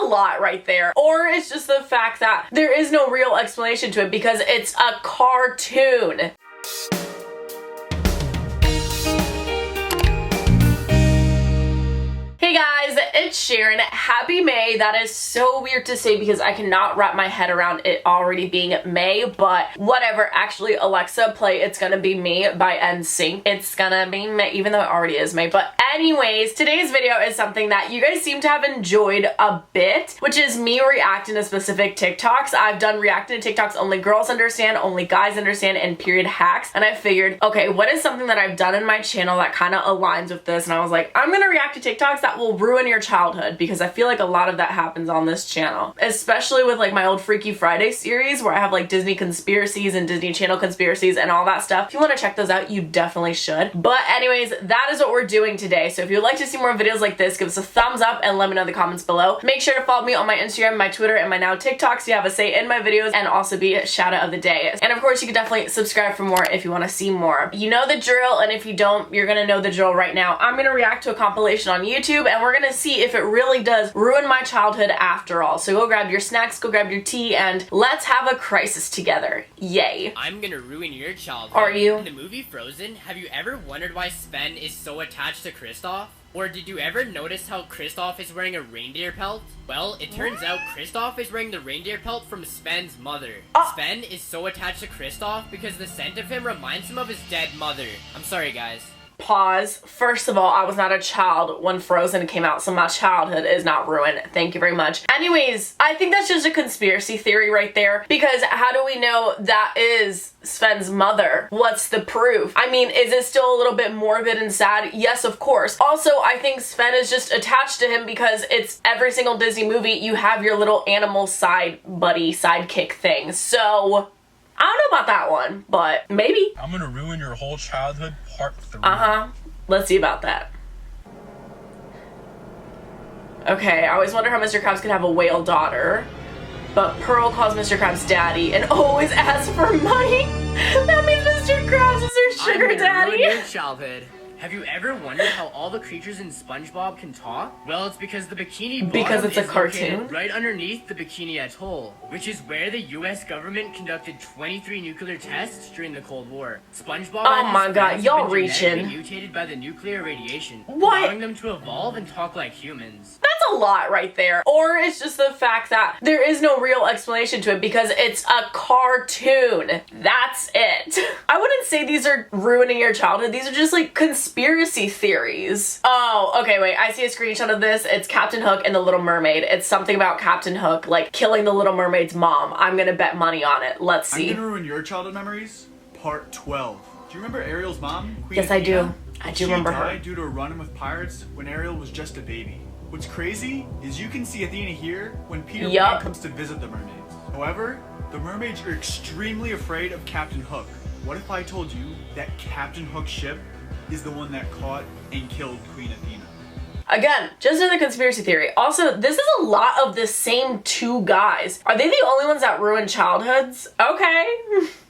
lot right there. Or it's just the fact that there is no real explanation to it because it's a cartoon. Hey guys, it's Sharon. Happy May. That is so weird to say because I cannot wrap my head around it already being May, but whatever. Actually, Alexa, play It's Gonna Be Me by NSYNC. It's gonna be May, even though it already is May. But anyways, today's video is something that you guys seem to have enjoyed a bit, which is me reacting to specific TikToks. I've done reacting to TikToks only girls understand, only guys understand, and period hacks. And I figured, okay, what is something that I've done in my channel that kind of aligns with this? And I was like, I'm gonna react to TikToks that will ruin your childhood, because I feel like a lot of that happens on this channel, especially with like my old Freaky Friday series where I have like Disney Conspiracies and Disney Channel Conspiracies and all that stuff. If you want to check those out, you definitely should. But anyways, that is what we're doing today. So if you'd like to see more videos like this, give us a thumbs up and let me know in the comments below. Make sure to follow me on my Instagram, my Twitter, and my now TikTok so you have a say in my videos and also be a shout out of the day. And of course, you can definitely subscribe for more if you want to see more. You know the drill, and if you don't, you're gonna know the drill right now. I'm gonna react to a compilation on YouTube and we're gonna see if it really does ruin my childhood after all. So go grab your snacks, go grab your tea, and let's have a crisis together. Yay. I'm gonna ruin your childhood. Are you? In the movie Frozen, have you ever wondered why Sven is so attached to Kristoff? Or did you ever notice how Kristoff is wearing a reindeer pelt? Well, it turns out Kristoff is wearing the reindeer pelt from Sven's mother. Sven is so attached to Kristoff because the scent of him reminds him of his dead mother. I'm sorry, guys. Pause. First of all, I was not a child when Frozen came out, so my childhood is not ruined. Thank you very much. Anyways, I think that's just a conspiracy theory right there, because how do we know that is Sven's mother? What's the proof? I mean, is it still a little bit morbid and sad? Yes, of course. Also, I think Sven is just attached to him because it's every single Disney movie, you have your little animal side buddy, sidekick thing. So I don't know about that one, but maybe. I'm gonna ruin your whole childhood, part 3. Let's see about that. Okay, I always wonder how Mr. Krabs could have a whale daughter, but Pearl calls Mr. Krabs daddy and always asks for money. That means Mr. Krabs is her sugar daddy. Ruin your childhood. Have you ever wondered how all the creatures in SpongeBob can talk? Well, it's because the Bikini Bottom because it's a cartoon located right underneath the Bikini Atoll, which is where the US government conducted 23 nuclear tests during the Cold War. SpongeBob oh my god, y'all reaching. Mutated by the nuclear radiation, what? allowing them to evolve and talk like humans. That's a lot right there. Or it's just the fact that there is no real explanation to it because it's a cartoon. That's it. I wouldn't say these are ruining your childhood. These are just like conspiracy theories. Oh, okay, wait. I see a screenshot of this. It's Captain Hook and the Little Mermaid. It's something about Captain Hook, like, killing the Little Mermaid's mom. I'm gonna bet money on it. Let's see. I'm gonna ruin your childhood memories, part 12. Do you remember Ariel's mom, Queen Yes, I Athena? do. I do remember her. She died due to a run-in with pirates when Ariel was just a baby. What's crazy is you can see Athena here when Peter Pan comes to visit the mermaids. However, the mermaids are extremely afraid of Captain Hook. What if I told you that Captain Hook's ship is the one that caught and killed Queen Athena? Again, just another conspiracy theory. Also, this is a lot of the same two guys. Are they the only ones that ruin childhoods? Okay.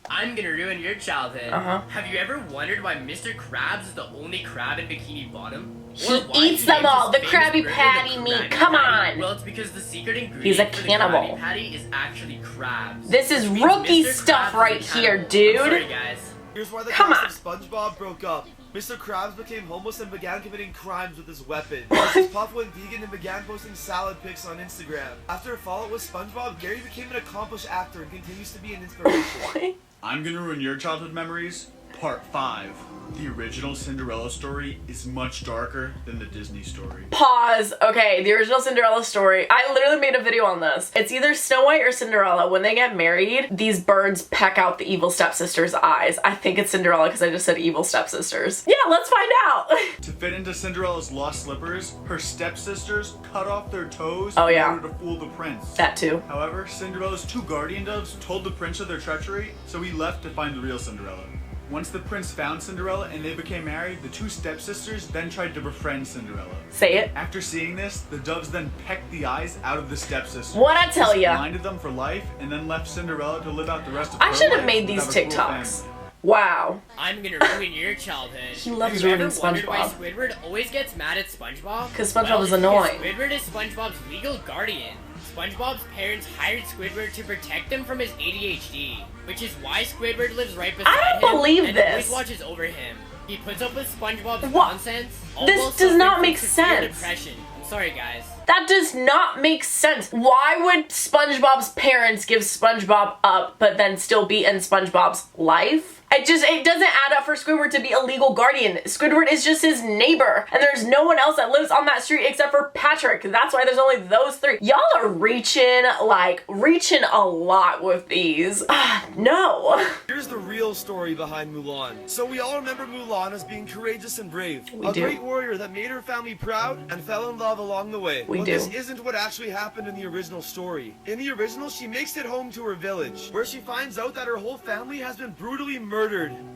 I'm gonna ruin your childhood. Have you ever wondered why Mr. Krabs is the only crab in Bikini Bottom? He eats them all. The Krabby Patty meat. Come on. Well, it's because the secret ingredient He's a for cannibal. the Krabby Patty is actually crabs. This is rookie stuff right here, dude. I'm sorry, guys. Here's why the Come cast of SpongeBob broke up. Mr. Krabs became homeless and began committing crimes with his weapon. Mrs. Puff went vegan and began posting salad pics on Instagram. After a fallout with SpongeBob, Gary became an accomplished actor and continues to be an inspiration. I'm gonna ruin your childhood memories, part 5. The original Cinderella story is much darker than the Disney story. Pause. Okay, the original Cinderella story. I literally made a video on this. It's either Snow White or Cinderella. When they get married, these birds peck out the evil stepsister's eyes. I think it's Cinderella because I just said evil stepsisters. Yeah, let's find out. To fit into Cinderella's lost slippers, her stepsisters cut off their toes in order to fool the prince. That too. However, Cinderella's 2 guardian doves told the prince of their treachery, so he left to find the real Cinderella. Once the prince found Cinderella and they became married, the 2 stepsisters then tried to befriend Cinderella. Say it. After seeing this, the doves then pecked the eyes out of the stepsisters. What I tell ya? Blinded them for life and then left Cinderella to live out the rest of her life. I should have made these TikToks. Wow. I'm gonna ruin your childhood. He loves Have you ruining ever wondered why SpongeBob. Squidward always gets mad at SpongeBob? 'Cause SpongeBob Well, is it's because annoying. Squidward is SpongeBob's legal guardian. SpongeBob's parents hired Squidward to protect him from his ADHD, which is why Squidward lives right beside him. I don't believe and this. always watches over him. He puts up with SpongeBob's What? nonsense. This almost does not suffering make from severe sense. Depression. I'm sorry, guys. That does not make sense. Why would SpongeBob's parents give SpongeBob up but then still be in SpongeBob's life? It doesn't add up for Squidward to be a legal guardian. Squidward is just his neighbor, and there's no one else that lives on that street except for Patrick. That's why there's only those three. Y'all are reaching a lot with these. No. Here's the real story behind Mulan. So we all remember Mulan as being courageous and brave. We a do. great warrior that made her family proud and fell in love along the way. We but do. this isn't what actually happened in the original story. In the original, she makes it home to her village, where she finds out that her whole family has been brutally murdered.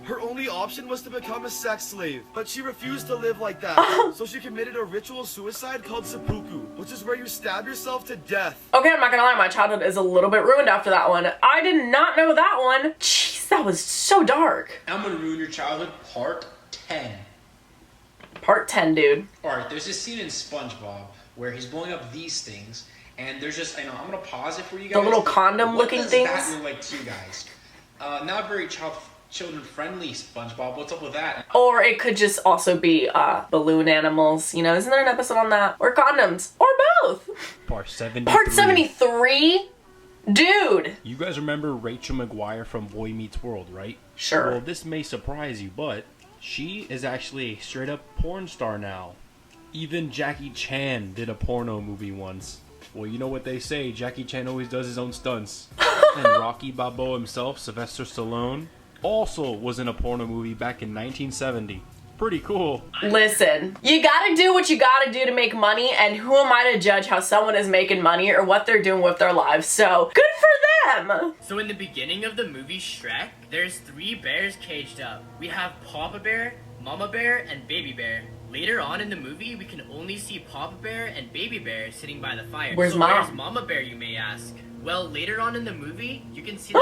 Her only option was to become a sex slave, but she refused to live like that. So she committed a ritual suicide called seppuku, which is where you stab yourself to death. Okay, I'm not gonna lie, my childhood is a little bit ruined after that one. I did not know that one. Jeez, that was so dark. I'm gonna ruin your childhood, part 10. Part 10, dude. Alright, there's this scene in SpongeBob where he's blowing up these things, and there's just, I'm gonna pause it for you guys. The little condom-looking What things? does that look like to you guys? Not very children-friendly SpongeBob. What's up with that? Or it could just also be balloon animals. You know, isn't there an episode on that? Or condoms. Or both. Part 73. Part 73? Dude. You guys remember Rachel McGuire from Boy Meets World, right? Sure. Well, this may surprise you, but she is actually a straight-up porn star now. Even Jackie Chan did a porno movie once. Well, you know what they say, Jackie Chan always does his own stunts. And Rocky Balboa himself, Sylvester Stallone, also was in a porno movie back in 1970. Pretty cool. Listen, you gotta do what you gotta do to make money, and who am I to judge how someone is making money or what they're doing with their lives? So, good for them! So in the beginning of the movie Shrek, there's 3 bears caged up. We have Papa Bear, Mama Bear, and Baby Bear. Later on in the movie, we can only see Papa Bear and Baby Bear sitting by the fire. Where's so Mom? Where's Mama Bear, you may ask? Well, later on in the movie, you can see that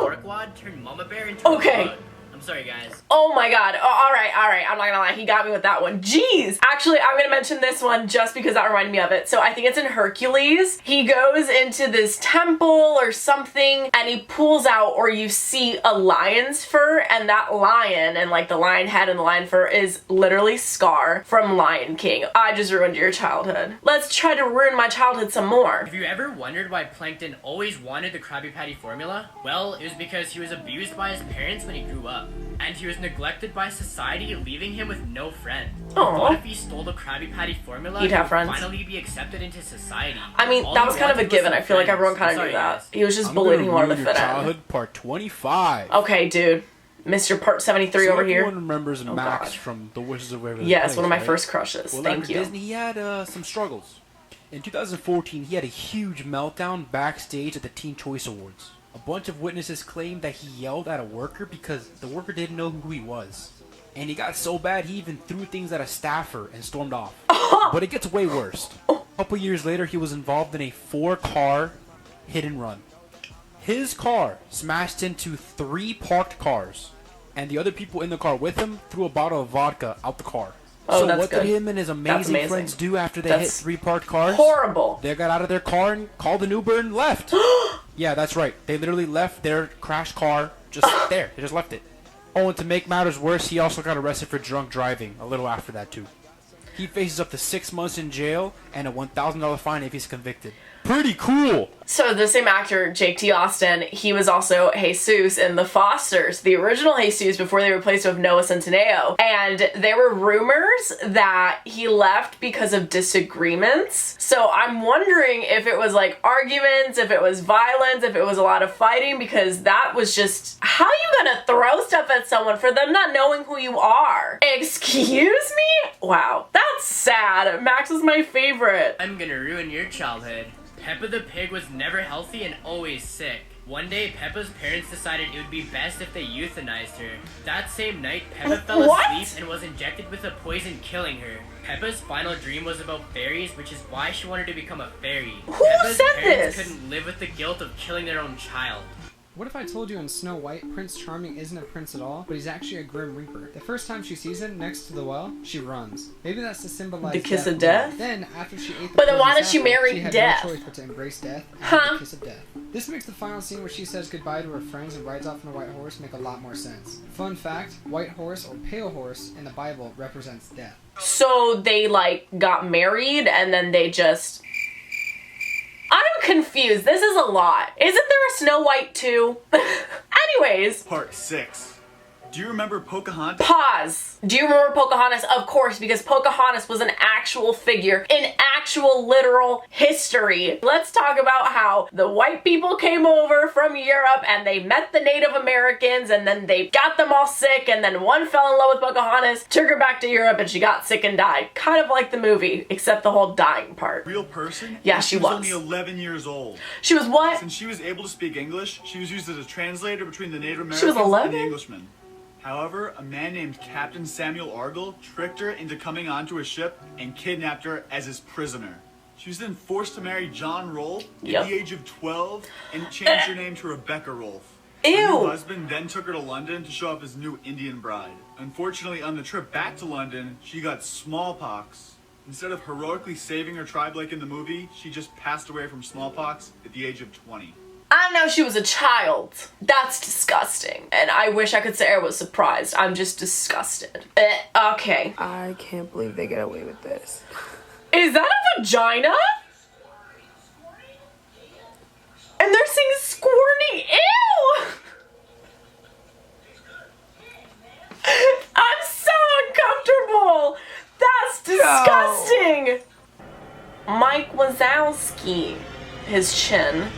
Lord Farquaad turned Mama Bear into a bug. I'm sorry, guys. Oh my god. Oh, alright. I'm not gonna lie. He got me with that one. Jeez. Actually, I'm gonna mention this one just because that reminded me of it. So I think it's in Hercules. He goes into this temple or something and he pulls out, or you see a lion's fur, and that lion and like the lion head and the lion fur is literally Scar from Lion King. I just ruined your childhood. Let's try to ruin my childhood some more. Have you ever wondered why Plankton always wanted the Krabby Patty formula? Well, it was because he was abused by his parents when he grew up. And he was neglected by society, leaving him with no friend. Aw. What if he stole the Krabby Patty formula? He'd have would friends. finally be accepted into society. I mean, All that he was kind of a wanted was given. some I feel like friends. everyone kind I'm of sorry, knew that. guys. He was just I'm bullied. gonna He wanted ruin to your fit in. childhood, part 25. Okay, dude. Mr. Part 73 So over here. everyone remembers Max God. from The Wizards of Waverly Yes, Place, one of my right? first crushes. Well, Thank after you. Disney, he had some struggles. In 2014, he had a huge meltdown backstage at the Teen Choice Awards. A bunch of witnesses claimed that he yelled at a worker because the worker didn't know who he was. And he got so bad he even threw things at a staffer and stormed off. But it gets way worse. A couple years later, he was involved in a 4-car hit and run. His car smashed into 3 parked cars, and the other people in the car with him threw a bottle of vodka out the car. Oh, So that's what good. did him and his amazing, amazing. friends do after they That's hit 3 parked cars? Horrible. They got out of their car and called an Uber and left. Yeah, that's right. They literally left their crashed car just there. They just left it. Oh, and to make matters worse, he also got arrested for drunk driving a little after that, too. He faces up to 6 months in jail and a $1,000 fine if he's convicted. Pretty cool! So the same actor, Jake T. Austin, he was also Jesus in The Fosters, the original Jesus before they replaced him with Noah Centineo. And there were rumors that he left because of disagreements. So I'm wondering if it was like arguments, if it was violence, if it was a lot of fighting, because that was just, how you gonna throw stuff at someone for them not knowing who you are? Excuse me? Wow, that's sad. Max is my favorite. I'm gonna ruin your childhood. Peppa the pig was never healthy and always sick. One day, Peppa's parents decided it would be best if they euthanized her. That same night, Peppa fell What? asleep and was injected with a poison, killing her. Peppa's final dream was about fairies, which is why she wanted to become a fairy. Who Peppa's said parents this? couldn't live with the guilt of killing their own child. What if I told you in Snow White, Prince Charming isn't a prince at all, but he's actually a Grim Reaper? The first time she sees him next to the well, she runs. Maybe that's to symbolize the kiss of death? Then, after she ate the But then why poisonous did she apple, marry she had death? no choice but to embrace death and Huh? have the kiss of death. This makes the final scene where she says goodbye to her friends and rides off on a white horse make a lot more sense. Fun fact, white horse or pale horse in the Bible represents death. So they like got married and then they just... I'm confused. This is a lot. Isn't there a Snow White too? Anyways. Part 6. Do you remember Pocahontas? Pause. Do you remember Pocahontas? Of course, because Pocahontas was an actual figure in actual literal history. Let's talk about how the white people came over from Europe and they met the Native Americans and then they got them all sick and then one fell in love with Pocahontas, took her back to Europe and she got sick and died. Kind of like the movie, except the whole dying part. Real person? Yeah, she was. Only 11 years old. She was what? Since she was able to speak English, she was used as a translator between the Native She was Americans 11? and the Englishmen. However, a man named Captain Samuel Argyle tricked her into coming onto a ship and kidnapped her as his prisoner. She was then forced to marry John Rolfe at the age of 12 and changed her name to Rebecca Rolfe. Ew. Her new husband then took her to London to show off his new Indian bride. Unfortunately, on the trip back to London, she got smallpox. Instead of heroically saving her tribe like in the movie, she just passed away from smallpox at the age of 20. I know she was a child. That's disgusting. And I wish I could say I was surprised. I'm just disgusted. Okay. I can't believe they get away with this. Is that a vagina? And they're saying squirty. Ew! I'm so uncomfortable. That's disgusting. Mike Wazowski. His chin.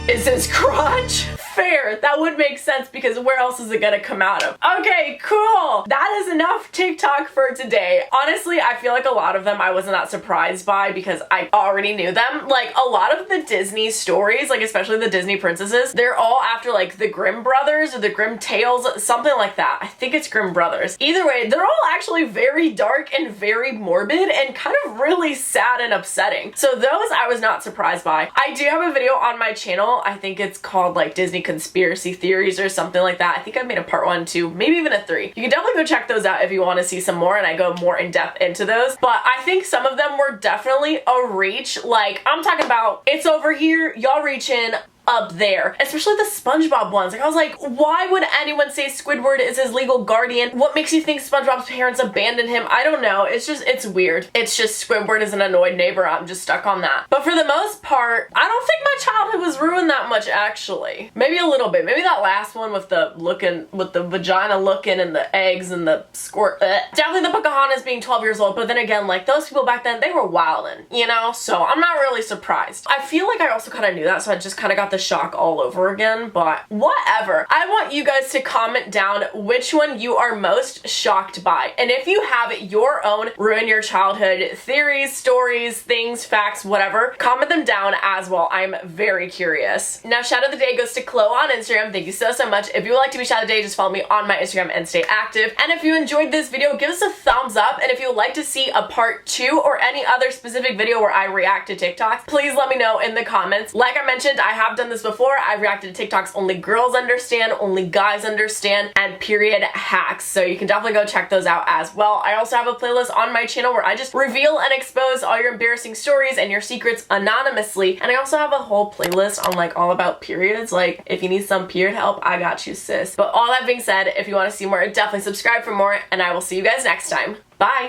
Is his crotch? Fair, that would make sense because where else is it gonna come out of? Okay, cool. That is enough TikTok for today. Honestly, I feel like a lot of them I wasn't that surprised by because I already knew them. Like a lot of the Disney stories, like especially the Disney princesses, they're all after like the Grimm brothers or the Grimm tales, something like that. I think it's Grimm brothers. Either way, they're all actually very dark and very morbid and kind of really sad and upsetting. So those I was not surprised by. I do have a video on my channel. I think it's called like Disney Conspiracy Theories or something like that. I think I made a part 1, 2, maybe even a 3. You can definitely go check those out if you want to see some more and I go more in depth into those. But I think some of them were definitely a reach. Like I'm talking about it's over here, y'all reach in, up there, especially the SpongeBob ones. Like I was like, why would anyone say Squidward is his legal guardian? What makes you think SpongeBob's parents abandoned him? I don't know. It's weird. It's just Squidward is an annoyed neighbor. I'm just stuck on that. But for the most part, I don't think my childhood was ruined that much actually. Maybe a little bit.Maybe that last one with the vagina looking and the eggs and the squirt. Definitely the Pocahontas being 12 years old, but then again, like those people back then, they were wildin', you know? So I'm not really surprised. I feel like I also kind of knew that, so I just kind of got the shock all over again, but whatever. I want you guys to comment down which one you are most shocked by. And if you have your own ruin your childhood theories, stories, things, facts, whatever, comment them down as well. I'm very curious. Now, shout out of the day goes to Chloe on Instagram. Thank you so much. If you would like to be shout out of the day, just follow me on my Instagram and stay active. And if you enjoyed this video, give us a thumbs up. And if you would like to see a part 2 or any other specific video where I react to TikToks, please let me know in the comments. Like I mentioned, I have done this before. I've reacted to TikToks only girls understand, only guys understand, and period hacks. So you can definitely go check those out as well. I also have a playlist on my channel where I just reveal and expose all your embarrassing stories and your secrets anonymously. And I also have a whole playlist on like all about periods. Like if you need some period help, I got you, sis. But all that being said, if you want to see more, definitely subscribe for more, and I will see you guys next time. Bye!